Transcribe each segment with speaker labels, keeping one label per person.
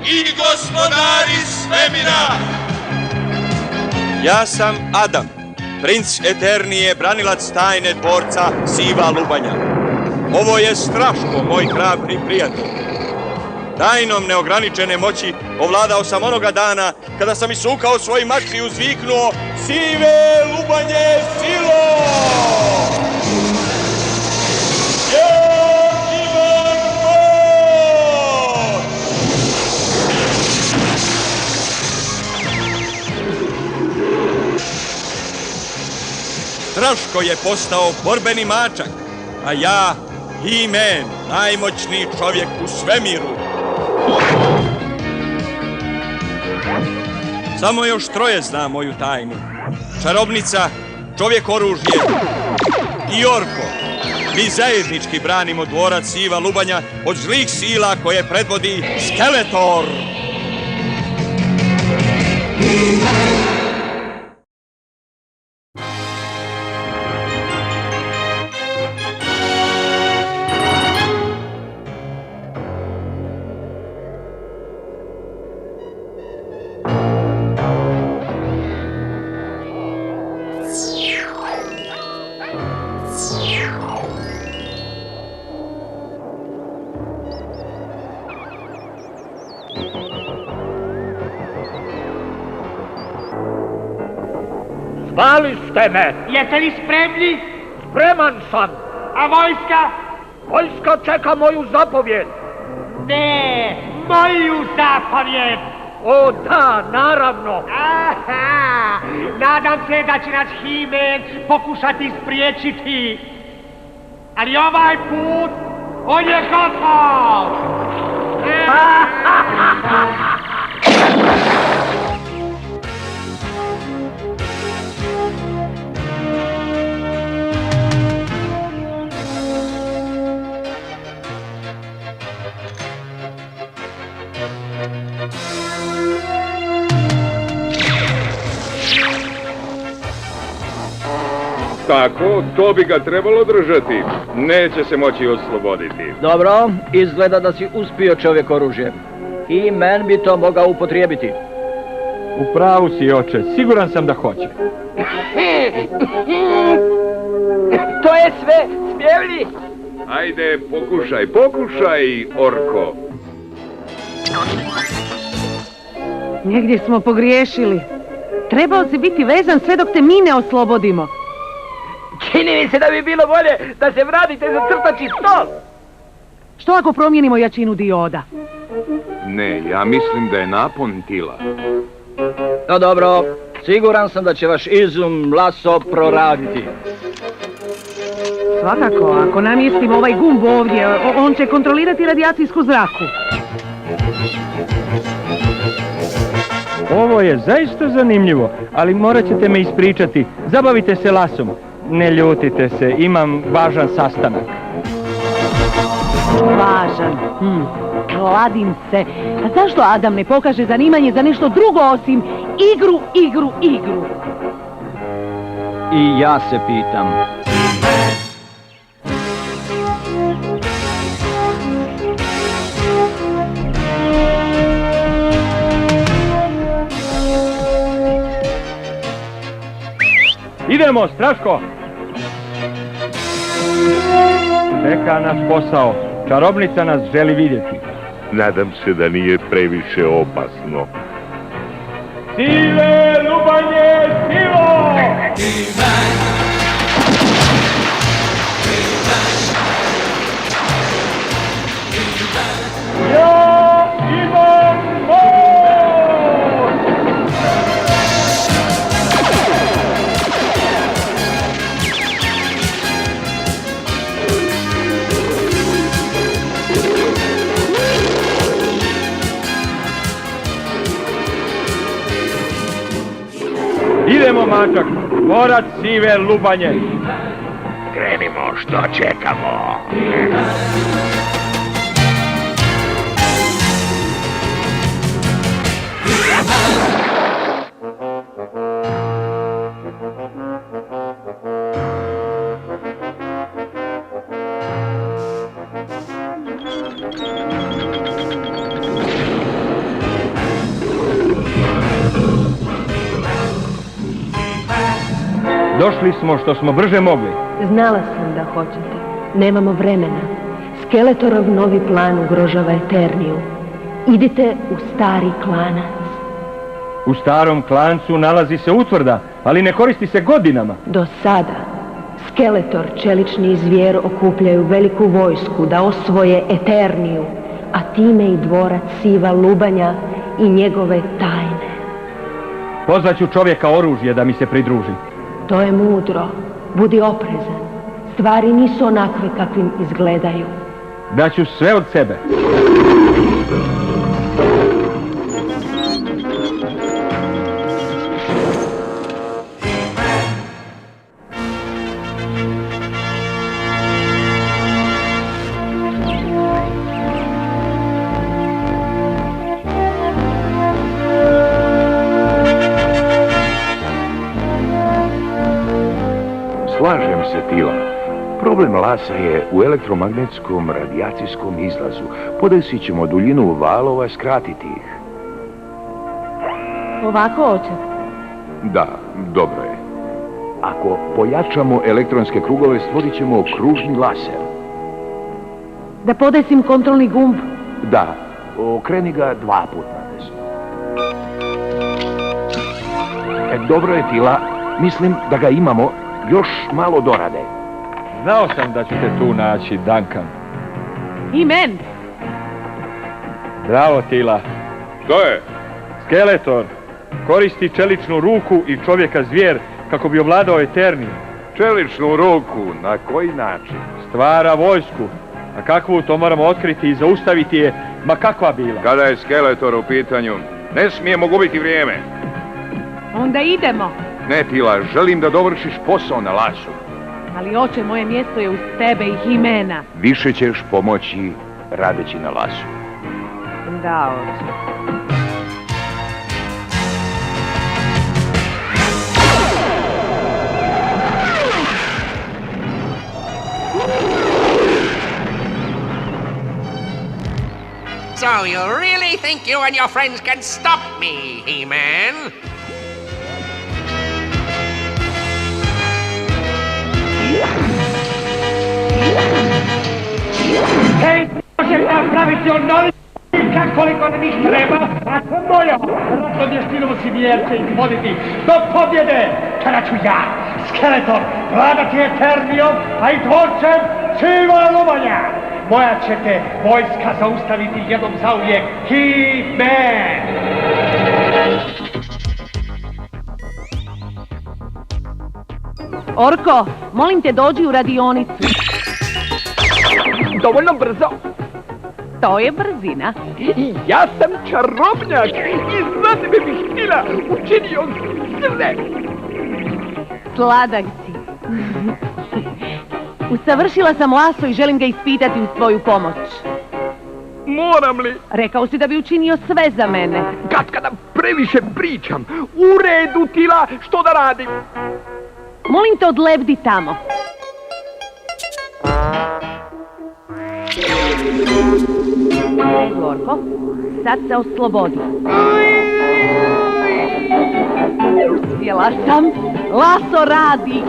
Speaker 1: I gospodari svemira.
Speaker 2: Ja sam Adam, princ Eternije, branilac tajne dvorca Siva Lubanja. Ovo je Straško, moj hrabri prijatelj. Tajnom neograničene moći ovladao sam onoga dana kada sam isukao svoj mač i uzviknuo: Sive Lubanje, silo! Straško je postao borbeni mačak, a ja, He-Man, najmoćniji čovjek u svemiru. Samo još troje zna moju tajnu. Čarobnica, čovjek oružje i Orko. Mi zajednički branimo dvorac Siva Lubanja od zlih sila koje predvodi Skeletor.
Speaker 3: Zvali ste me!
Speaker 4: Jeste li spremni?
Speaker 3: Spreman sam!
Speaker 4: A vojska?
Speaker 3: Vojska čeka moju zapovjed!
Speaker 4: Ne, moju zapovjed!
Speaker 3: O da, naravno!
Speaker 4: Aha, nadam se da će nas He-Man pokušati spriječiti. Ali ovaj put, on je gotov!
Speaker 5: Tako, to bi ga trebalo držati. Neće se moći osloboditi.
Speaker 3: Dobro, izgleda da si uspio čovjek oružje. I men bi to mogao upotrijebiti.
Speaker 6: U pravu si, oče. Siguran sam da hoće.
Speaker 3: To je sve, smijeli?
Speaker 5: Ajde, pokušaj, Orko.
Speaker 7: Negdje smo pogriješili. Trebao si biti vezan sve dok te mi ne oslobodimo.
Speaker 3: Čini mi se da bi bilo bolje da se vratite za crtači stol.
Speaker 7: Što ako promijenimo jačinu dioda?
Speaker 5: Ne, ja mislim da je napon tila.
Speaker 3: No dobro, siguran sam da će vaš izum laso proraditi.
Speaker 7: Svakako, ako namjestimo ovaj gumb ovdje, on će kontrolirati radijacijsku zraku.
Speaker 6: Ovo je zaista zanimljivo, ali morat ćete me ispričati. Zabavite se lasom. Ne ljutite se, imam važan sastanak.
Speaker 7: Važan? Kladim se. A zašto Adam ne pokaže zanimanje za nešto drugo osim igru?
Speaker 3: I ja se pitam.
Speaker 6: Idemo, Straško! Čeka nas posao. Čarobnica nas želi vidjeti.
Speaker 8: Nadam se da nije previše opasno.
Speaker 6: Sive Lubanje, silo! Ja imam moć! Idemo, mačak, dvorac Sive Lubanje.
Speaker 8: Krenimo, što čekamo?
Speaker 6: Došli smo što smo brže mogli.
Speaker 7: Znala sam da hoćete. Nemamo vremena. Skeletorov novi plan ugrožava Eterniju. Idite u stari klanac.
Speaker 6: U starom klancu nalazi se utvrda, ali ne koristi se godinama.
Speaker 7: Do sada Skeletor, čelični zvijer, okupljaju veliku vojsku da osvoje Eterniju, a time i dvorac Siva Lubanja i njegove tajne.
Speaker 6: Pozvaću čovjeka oružje da mi se pridruži.
Speaker 7: To je mudro. Budi oprezan. Stvari nisu onakve kakvim izgledaju.
Speaker 6: Daću sve od sebe.
Speaker 9: Slažem se, Tila. Problem lasa je u elektromagnetskom radijacijskom izlazu. Podesit ćemo duljinu valova, skratiti ih.
Speaker 7: Ovako, oče?
Speaker 9: Da, dobro je. Ako pojačamo elektronske krugove, stvorit ćemo kružni laser.
Speaker 7: Da podesim kontrolni gumb?
Speaker 9: Da, okreni ga 2 puta na desno. Dobro je, Tila. Mislim da ga imamo. Još malo dorade.
Speaker 6: Znao sam da ću te tu naći, Duncan.
Speaker 7: I men.
Speaker 6: Bravo, Tila.
Speaker 5: Što je?
Speaker 6: Skeletor koristi čeličnu ruku i čovjeka zvijer kako bi ovladao Eterniju.
Speaker 5: Čeličnu ruku, na koji način?
Speaker 6: Stvara vojsku. A kakvu, to moramo otkriti i zaustaviti je, ma kakva bila.
Speaker 5: Kada je Skeletor u pitanju, ne smijemo gubiti vrijeme.
Speaker 7: Onda idemo.
Speaker 5: Ne, Tila, želim da dovršiš posao na lasu.
Speaker 7: Ali, oče, moje mjesto je uz tebe i Himena.
Speaker 9: Više ćeš pomoći radeći na lasu.
Speaker 7: Da, oče.
Speaker 10: So you really think you and your friends can stop me, He-Man?
Speaker 4: Hej, može napraviti onoliko koliko nam ih treba, a to moja ratno dještinovo si vjerce izvoditi do pobjede, kada ću ja, Skeletor, vladati Eternijom, a i dvorcem Siva Lubanja. Moja ćete vojska zaustaviti jednom zauvijek, He-Man!
Speaker 7: Orko, molim te, dođi u radionicu.
Speaker 11: Dovoljno brzo.
Speaker 7: To je brzina.
Speaker 11: Ja sam čarobnjak i za tebe bih htjela učinio sve.
Speaker 7: Sladak si. Usavršila sam laso i želim ga ispitati uz tvoju pomoć.
Speaker 11: Moram li?
Speaker 7: Rekao si da bi učinio sve za mene.
Speaker 11: Kada previše pričam, u redu, Tila, što da radim?
Speaker 7: Molim te, odlebdi tamo. Orko, sad se oslobodi. Uspjela sam. Laso radi.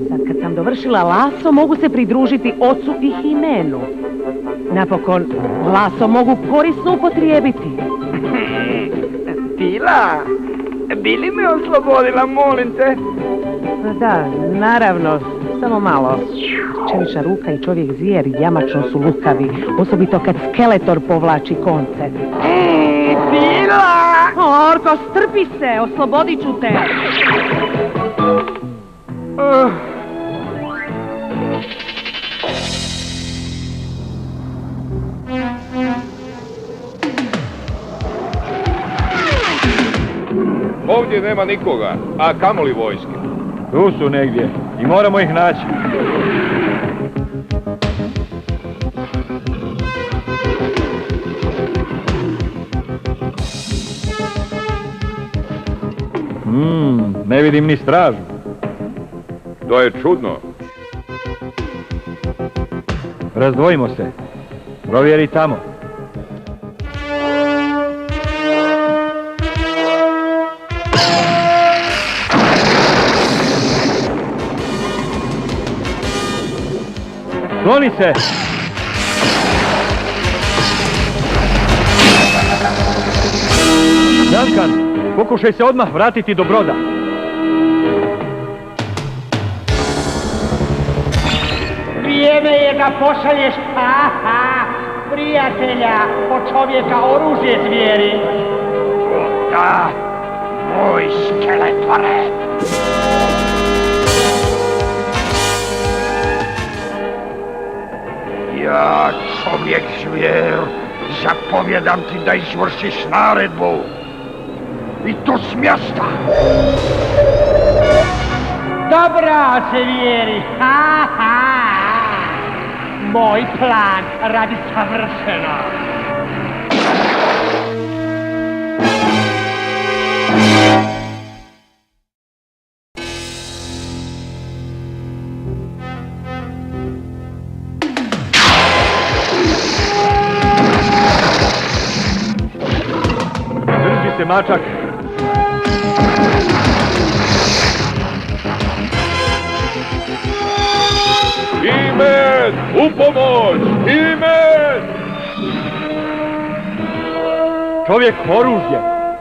Speaker 7: Sad kad sam dovršila laso, mogu se pridružiti ocu i Himenu. Napokon, laso mogu korisno upotrijebiti.
Speaker 11: Tila, bi li me oslobodila, molim te?
Speaker 7: Da, naravno, samo malo. Čelična ruka i čovjek zvijer jamačno su lukavi, osobito kad Skeletor povlači konce.
Speaker 11: Tila!
Speaker 7: Orko, strpi se, oslobodit ću te.
Speaker 5: Ovdje nema nikoga, a kamoli vojske.
Speaker 6: Tu su negdje i moramo ih naći. Ne vidim ni stražu.
Speaker 5: To je čudno.
Speaker 6: Razdvojimo se. Provjeri tamo. Kloni se! Duncan, pokušaj se odmah vratiti do broda.
Speaker 4: Vrijeme je da pošalješ, prijatelja, po čovjeka oružje zvijeri.
Speaker 12: Da, moj Skeletore. Ja, čovjek zvijer, zapovjedam ti da izvršiš naredbu. I to s mjesta.
Speaker 4: Dobra, zvijeri, Moj plan radi savršeno.
Speaker 6: Drži se, mačak.
Speaker 5: Imen! U pomoć! Imen!
Speaker 6: Čovjek oružje.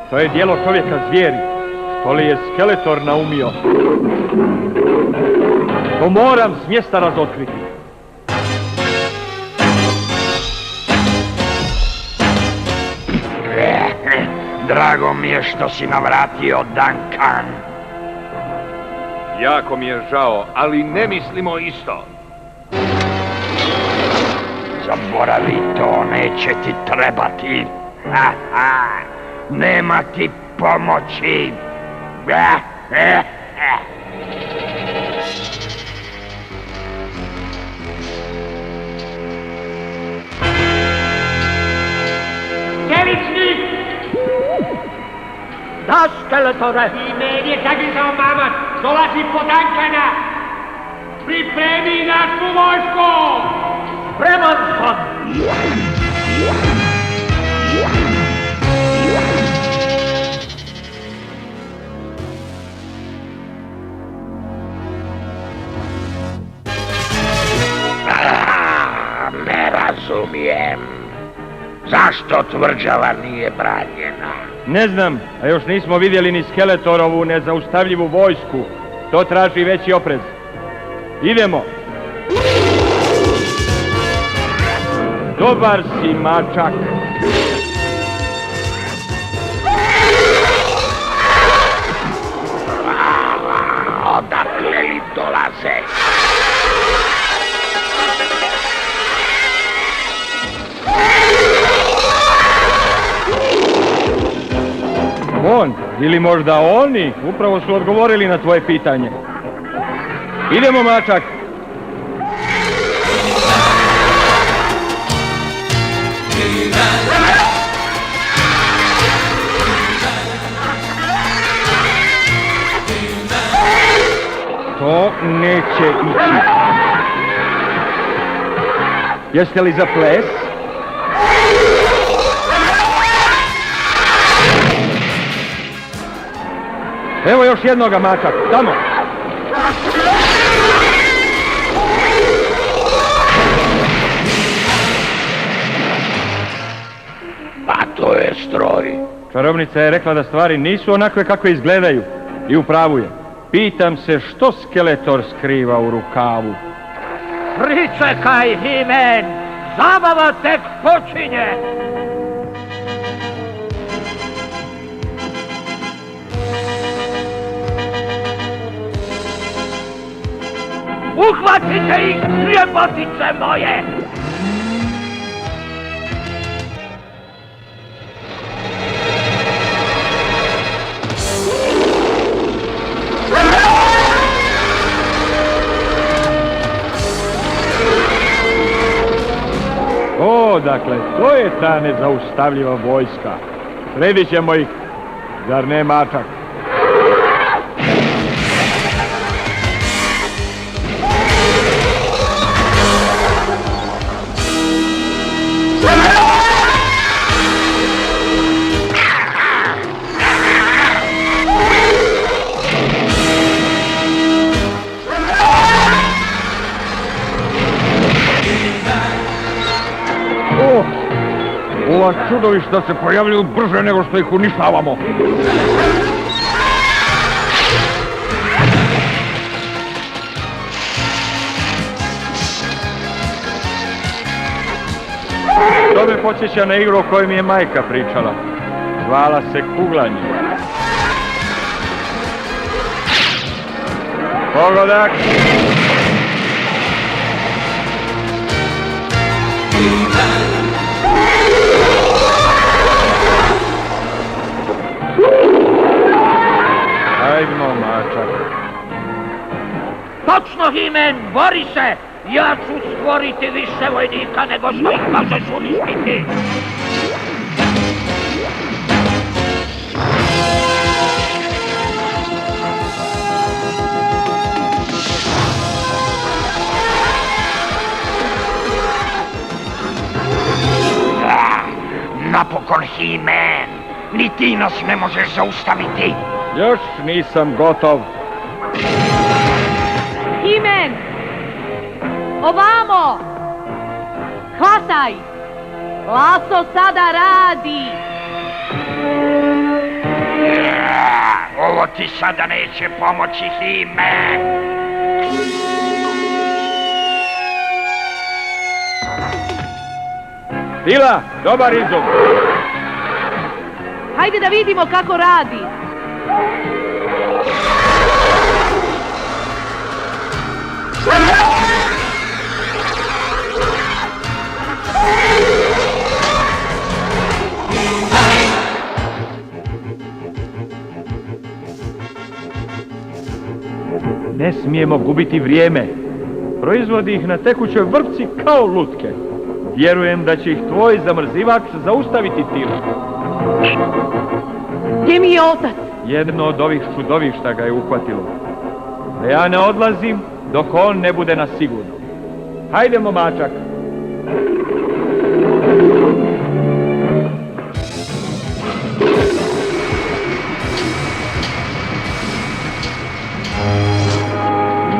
Speaker 6: To je dijelo čovjeka zvijeri. Što li je Skeletor naumio? To moram s mjesta razotkriti.
Speaker 12: Drago mi je što si navratio, Duncan.
Speaker 5: Jako mi je žao, ali ne mislimo isto.
Speaker 12: Zaboravi to, neće ti trebati. Nema ti pomoći.
Speaker 4: Čeličnik!
Speaker 11: Da, Skeletore!
Speaker 4: I meni je zagrizao mamac, dolazi po Duncana! Pripremi našu vojsku!
Speaker 11: Spreman sam!
Speaker 12: Ne razumijem. Zašto tvrđava nije branjena?
Speaker 6: Ne znam, a još nismo vidjeli ni Skeletorovu nezaustavljivu vojsku. To traži veći oprez. Idemo! Dobar si, mačak!
Speaker 12: Odakle li dolaze?
Speaker 6: On, ili možda oni, upravo su odgovorili na tvoje pitanje. Idemo, mačak! To neće ići. Jeste li za ples? Evo još jednoga, mačak, tamo!
Speaker 12: Pa to je stroj.
Speaker 6: Čarobnica je rekla da stvari nisu onakve kakve izgledaju. I u pravu je. Pitam se što Skeletor skriva u rukavu.
Speaker 11: Pričekaj, He-Man! Zabava tek počinje! Uhvatite ih, ljepotice moje!
Speaker 6: O, dakle, to je ta nezaustavljiva vojska. Sredit ćemo ih, zar ne, mačak?
Speaker 5: čudovišta se pojavljuju brže nego što ih uništavamo.
Speaker 6: To me podsjeća na igru o kojoj mi je majka pričala. Zvala se kuglanje. Pogodak! Hajdmo, mačak.
Speaker 11: Točno, He-Man, bori se! Ja ću stvoriti više vojnika nego što ih možeš uništiti!
Speaker 12: Napokon, He-Man! Ni ti nas ne možeš zaustaviti!
Speaker 6: Još nisam gotov.
Speaker 13: He-Man! Ovamo! Hvataj! Laso sada radi!
Speaker 12: Ovo ti sada neće pomoći, He-Man!
Speaker 6: Tila, dobar izum!
Speaker 13: Hajde da vidimo kako radi!
Speaker 6: Ne smijemo gubiti vrijeme. Proizvodi ih na tekućoj vrpci kao lutke. Vjerujem da će ih tvoj zamrzivač zaustaviti, Tila.
Speaker 13: Gdje mi je otac?
Speaker 6: Jedno od ovih čudovišta ga je uhvatilo. Da ja ne odlazim dok on ne bude na sigurno. Hajdemo, mačak.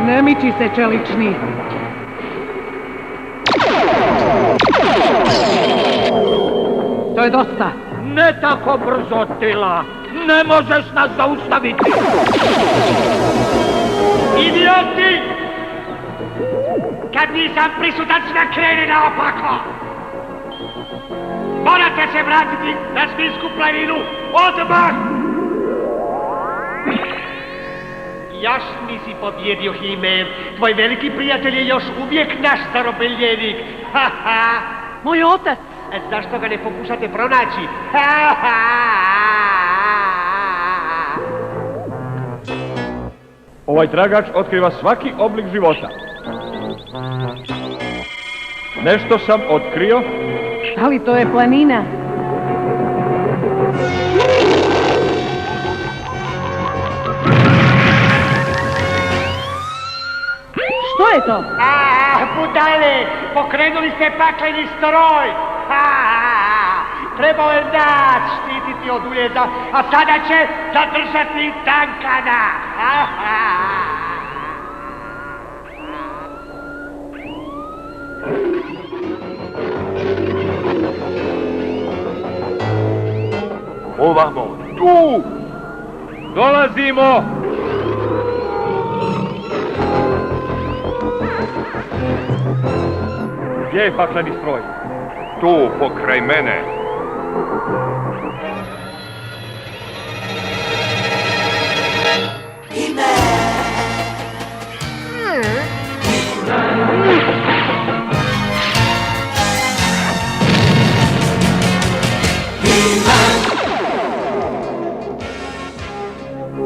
Speaker 13: Ne miči se, čelični. To je dosta.
Speaker 11: Ne tako brzo, Tila! Ne možeš nas zaustaviti!
Speaker 4: Idioti! Kad nisam prisutan sve krene naopako! Morate se vratiti na Zmijsku planinu odmah! Još nisi pobjedio, He-Man. Tvoj veliki prijatelj je još uvijek naš starobeljenik.
Speaker 13: Moj otac!
Speaker 4: Zašto ga ne pokušate pronaći?
Speaker 6: Ovaj tragač otkriva svaki oblik života. Nešto sam otkrio.
Speaker 13: Ali to je planina. Što je to?
Speaker 4: Budale, pokrenuli ste pakleni stroj. Trebao je nas štititi od uljeza, a sada će zadržati Duncana.
Speaker 9: Ovamo, tu!
Speaker 6: Dolazimo! Gdje je pakleni stroj?
Speaker 5: Tu, pokraj mene.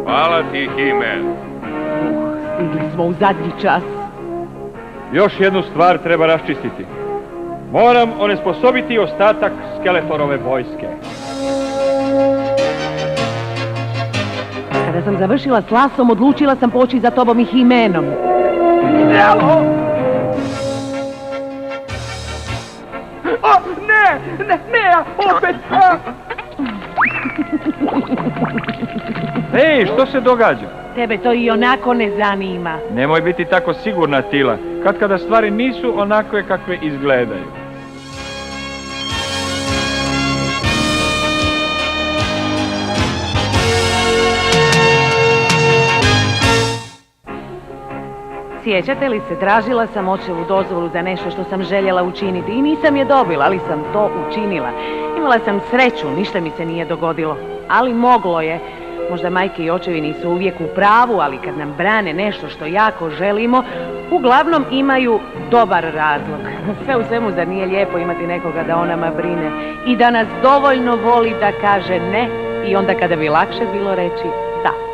Speaker 5: Hvala ti, He-Man.
Speaker 13: Stigli smo u zadnji čas.
Speaker 6: Još jednu stvar treba raščistiti. Moram onesposobiti ostatak Skeletorove vojske.
Speaker 13: Kada sam završila s Lasom, odlučila sam poći za tobom i He-Manom.
Speaker 11: Ne, opet!
Speaker 6: Ej, što se događa?
Speaker 13: Tebe to i onako ne zanima.
Speaker 6: Nemoj biti tako sigurna, Tila. Kada stvari nisu onakve kakve izgledaju.
Speaker 13: Sjećate li se, tražila sam očevu dozvolu za nešto što sam željela učiniti i nisam je dobila, ali sam to učinila. Imala sam sreću, ništa mi se nije dogodilo, ali moglo je. Možda majke i očevi nisu uvijek u pravu, ali kad nam brane nešto što jako želimo, uglavnom imaju dobar razlog. Sve u svemu, zar nije lijepo imati nekoga da o nama brine i da nas dovoljno voli da kaže ne i onda kada bi lakše bilo reći da.